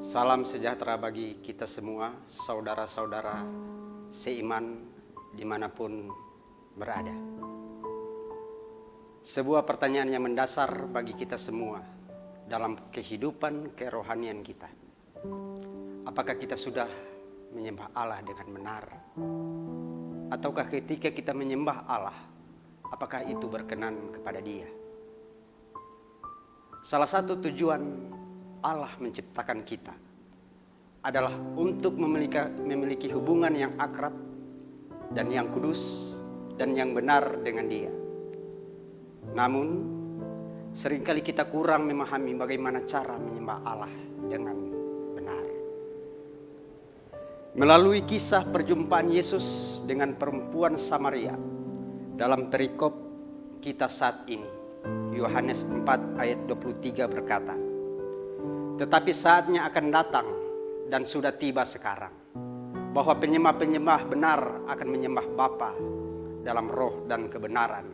Salam sejahtera bagi kita semua, saudara-saudara seiman dimanapun berada. Sebuah pertanyaan yang mendasar bagi kita semua dalam kehidupan kerohanian kita. Apakah kita sudah menyembah Allah dengan benar? Ataukah ketika kita menyembah Allah, apakah itu berkenan kepada Dia? Salah satu tujuan Allah menciptakan kita adalah untuk memiliki hubungan yang akrab dan yang kudus dan yang benar dengan Dia. Namun, seringkali kita kurang memahami bagaimana cara menyembah Allah dengan benar. Melalui kisah perjumpaan Yesus dengan perempuan Samaria dalam perikop kita saat ini, Yohanes 4 ayat 23 berkata, "Tetapi saatnya akan datang dan sudah tiba sekarang, bahwa penyembah-penyembah benar akan menyembah Bapa dalam roh dan kebenaran,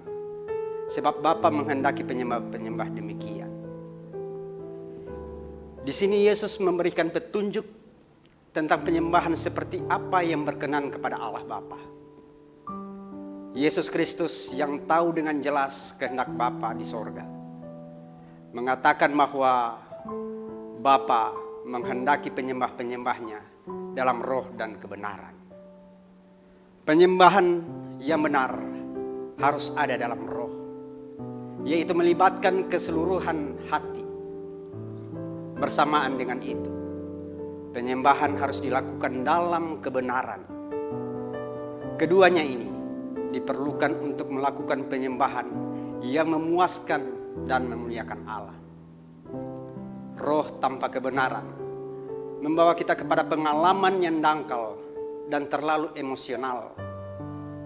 sebab Bapa menghendaki penyembah-penyembah demikian." Di sini Yesus memberikan petunjuk tentang penyembahan seperti apa yang berkenan kepada Allah Bapa. Yesus Kristus yang tahu dengan jelas kehendak Bapa di sorga mengatakan bahwa Bapa menghendaki penyembah-penyembahnya dalam roh dan kebenaran. Penyembahan yang benar harus ada dalam roh, yaitu melibatkan keseluruhan hati. Bersamaan dengan itu, penyembahan harus dilakukan dalam kebenaran. Keduanya ini diperlukan untuk melakukan penyembahan yang memuaskan dan memuliakan Allah. Roh tanpa kebenaran membawa kita kepada pengalaman yang dangkal dan terlalu emosional,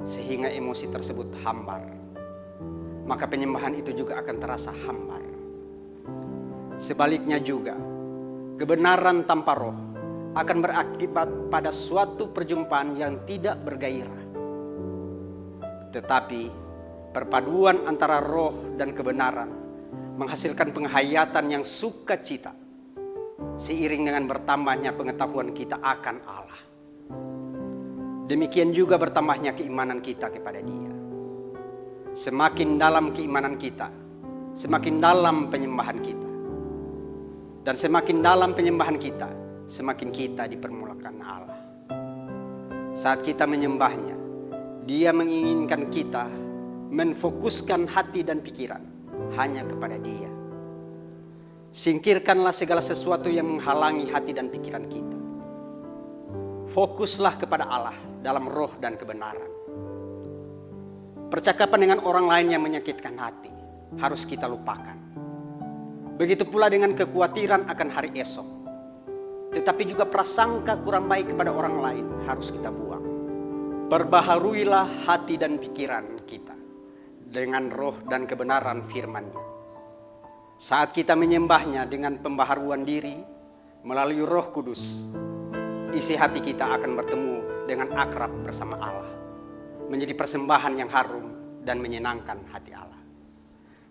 sehingga emosi tersebut hambar. Maka penyembahan itu juga akan terasa hambar. Sebaliknya juga, kebenaran tanpa roh akan berakibat pada suatu perjumpaan yang tidak bergairah. Tetapi perpaduan antara roh dan kebenaran menghasilkan penghayatan yang sukacita, seiring dengan bertambahnya pengetahuan kita akan Allah. Demikian juga bertambahnya keimanan kita kepada Dia. Semakin dalam keimanan kita, semakin dalam penyembahan kita. Dan semakin dalam penyembahan kita, semakin kita dipermulakan Allah. Saat kita menyembahnya, Dia menginginkan kita menfokuskan hati dan pikiran hanya kepada Dia. Singkirkanlah segala sesuatu yang menghalangi hati dan pikiran kita. Fokuslah kepada Allah dalam roh dan kebenaran. Percakapan dengan orang lain yang menyakitkan hati harus kita lupakan. Begitu pula dengan kekhawatiran akan hari esok. Tetapi juga prasangka kurang baik kepada orang lain harus kita buang. Perbaharuilah hati dan pikiran kita dengan roh dan kebenaran firman-Nya. Saat kita menyembahnya dengan pembaharuan diri melalui Roh Kudus, isi hati kita akan bertemu dengan akrab bersama Allah, menjadi persembahan yang harum dan menyenangkan hati Allah.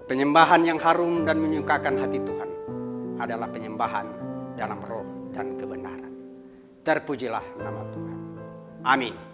Penyembahan yang harum dan menyukakan hati Tuhan adalah penyembahan dalam roh dan kebenaran. Terpujilah nama Tuhan. Amin.